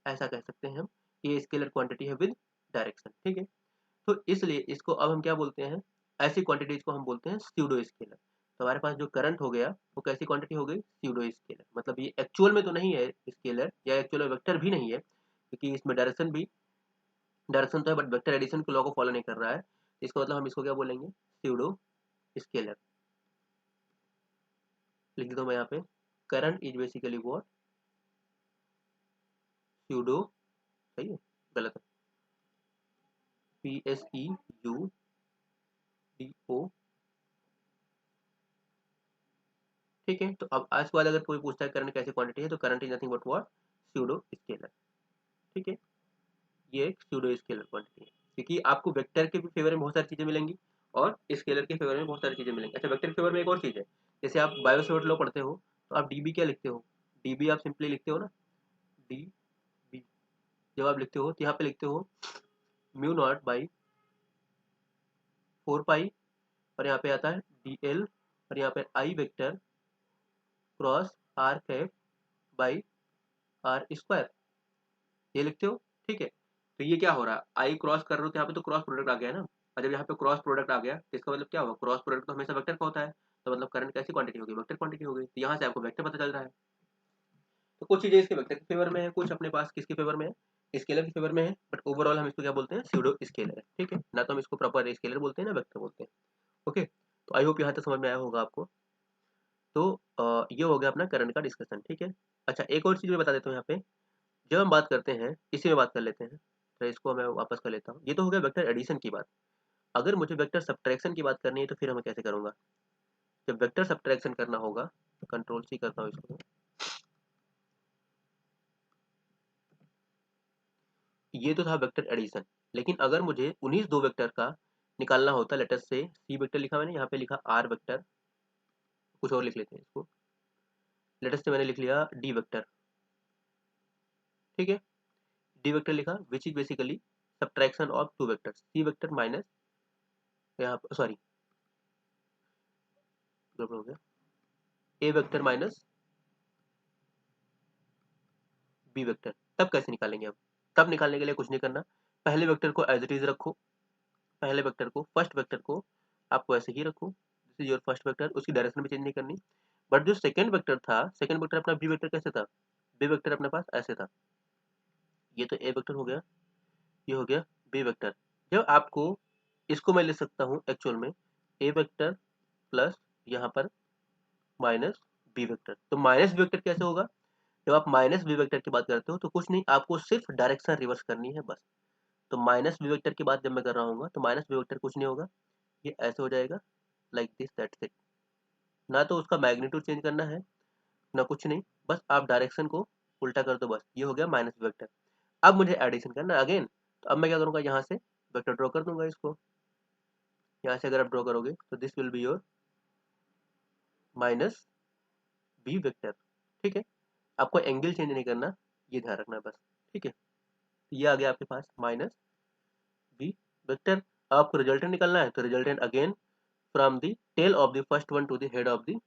ऐसा कह सकते हैं हम, ये स्केलर क्वांटिटी है विद डायरेक्शन, ठीक है। तो इसलिए इसको अब हम क्या बोलते हैं, ऐसी क्वांटिटीज को हम बोलते हैं स्यूडो स्केलर। तो हमारे पास जो करंट हो गया वो कैसी क्वांटिटी हो गई, स्यूडो स्केलर। मतलब ये एक्चुअल में तो नहीं है स्केलर, या एक्चुअल में वेक्टर भी नहीं है, क्योंकि इसमें डायरेक्शन भी, डायरेक्शन तो है बट वेक्टर एडिशन के लॉ को फॉलो नहीं कर रहा है। इसका मतलब हम इसको क्या बोलेंगे, स्यूडो स्केलर। लिख देता हूँ मैं यहाँ पे, current is basically what, pseudo, सही है, गलत है, PSEUDO, ठीक है। तो अब आज के बाद अगर कोई पूछता है करंट कैसी क्वांटिटी है, तो current is nothing but what, pseudo scalar, ठीक है। ये एक स्यूडो स्केलर क्वांटिटी है, क्योंकि आपको वेक्टर के भी फेवर में बहुत सारी चीजें मिलेंगी और स्केलर के फेवर में बहुत सारी चीजें मिलेंगी। अच्छा, वेक्टर के फेवर में एक और चीज है, जैसे आप बायो सेवर्ट लॉ पढ़ते हो, तो आप डीबी क्या लिखते हो, डीबी आप सिंपली लिखते हो ना, डी बी, जब आप लिखते हो तो यहाँ पे लिखते हो म्यू नॉट बाई 4 पाई, और यहाँ पे आता है DL, और यहाँ पे I vector cross R cap by R square, ये लिखते हो, ठीक है। तो ये क्या हो रहा है, आई क्रॉस कर रहे हो तो यहाँ पे तो क्रॉस प्रोडक्ट आ गया ना, और जब यहाँ पे क्रॉस प्रोडक्ट आ गया तो इसका मतलब क्या हुआ, क्रॉस प्रोडक्ट तो हमेशा वेक्टर का होता है, तो मतलब करंट कैसी क्वांटिटी होगी, वेक्टर क्वांटिटी हो गई। तो यहाँ से आपको वेक्टर पता चल रहा है। तो कुछ चीजें इसके वेक्टर के फेवर में है, कुछ अपने पास किसके फेवर में है, स्केलर के फेवर में है, बट ओवरऑल हम इसको क्या बोलते हैं, स्यूडो स्केलर है, ठीक है। ना तो हम इसको प्रॉपर स्केलर बोलते हैं ना वेक्टर बोलते हैं, ओके। तो आई होप यहाँ तक समझ में आया होगा आपको। तो ये हो गया अपना करंट का डिस्कशन, ठीक है। अच्छा, एक और चीज मैं बता देता हूँ यहाँ पे, जब हम बात करते हैं, इसी में बात कर लेते हैं, तो इसको मैं वापस कर लेता हूँ। ये तो हो गया वेक्टर एडिशन की बात। अगर मुझे वेक्टर सब्ट्रैक्शन की बात करनी है तो फिर मैं कैसे करूँगा, जब वेक्टर सब्ट्रैक्शन करना होगा, कंट्रोल सी करता हूँ इसको, ये तो था वेक्टर एडिशन। लेकिन अगर मुझे उन्हीं दो वेक्टर का निकालना होता, लेटर से सी वेक्टर लिखा मैंने, यहाँ पे लिखा आर वेक्टर, कुछ और लिख लेते हैं इसको, लेटर से मैंने लिख लिया डी वेक्टर, ठीक है। डी वेक्टर लिखा which is basically subtraction of two vector, C vector minus, यहाँ सॉरी गड़बड़ हो गया, A vector minus B vector. तब कैसे निकालेंगे हम? तब निकालने के लिए कुछ नहीं करना, पहले वेक्टर को एज इट इज रखो, पहले वेक्टर को, फर्स्ट वेक्टर को आपको ऐसे ही रखो, this is your first vector, उसकी डायरेक्शन भी चेंज नहीं करनी। बट जो सेकंड वेक्टर था, सेकंड वेक्टर अपना बी वेक्टर कैसे था, बी वेक्टर अपने पास ऐसे था, ये तो ए वेक्टर हो गया, ये हो गया बी वेक्टर। जब आपको, इसको मैं लिख सकता हूँ एक्चुअल में ए वेक्टर प्लस यहाँ पर माइनस बी वेक्टर। तो माइनस बी वेक्टर कैसे होगा, जब आप माइनस बी वेक्टर की बात करते हो तो कुछ नहीं, आपको सिर्फ डायरेक्शन रिवर्स करनी है बस। तो माइनस बी वेक्टर की बात जब मैं कर रहा हूँ तो माइनस बी वेक्टर कुछ नहीं होगा, ये ऐसे हो जाएगा, लाइक दिस, दैट्स इट। ना तो उसका मैग्नीट्यूड चेंज करना है, ना कुछ नहीं, बस आप डायरेक्शन को उल्टा कर दो, बस ये हो गया माइनस बी वेक्टर। अब मुझे एडिशन करना है अगेन, तो अब मैं क्या करूँगा, यहाँ से वेक्टर ड्रॉ कर दूंगा इसको, यहाँ से अगर आप ड्रॉ करोगे तो this will be your minus B vector, ठीक है। आपको एंगल चेंज नहीं करना, ये ध्यान रखना है बस, ठीक है। ये आ गया आपके पास माइनस बी वेक्टर। आपको रिजल्टेंट निकालना है, तो resultant again from the tail of the first one to the head of the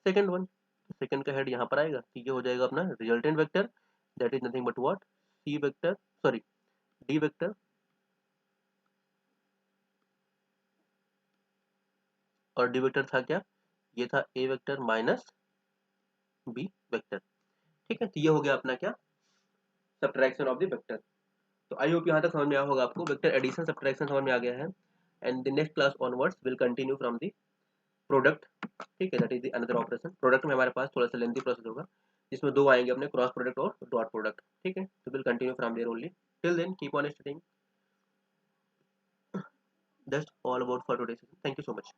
second one, second का हेड यहाँ पर आएगा, तो ये हो जाएगा अपना resultant vector, that is nothing but what, C vector, sorry D vector, और डी वेक्टर था क्या, ये था A vector minus B vector, ठीक है। तो ये हो गया अपना क्या, सब्ट्रैक्शन ऑफ द वेक्टर। तो आई होप यहाँ तक समझ में आया होगा आपको, वेक्टर एडिशन सब्ट्रैक्शन समझ में आ गया है। And the next class onwards will continue from the product, ठीक है, that is the another operation. Product में हमारे पास थोड़ा सा लेंथी प्रोसेस होगा, जिसमें दो आएंगे अपने, क्रॉस प्रोडक्ट और डॉट प्रोडक्ट, ठीक है। तो will continue from there only, till then keep on studying, just all about for today, thank you so much.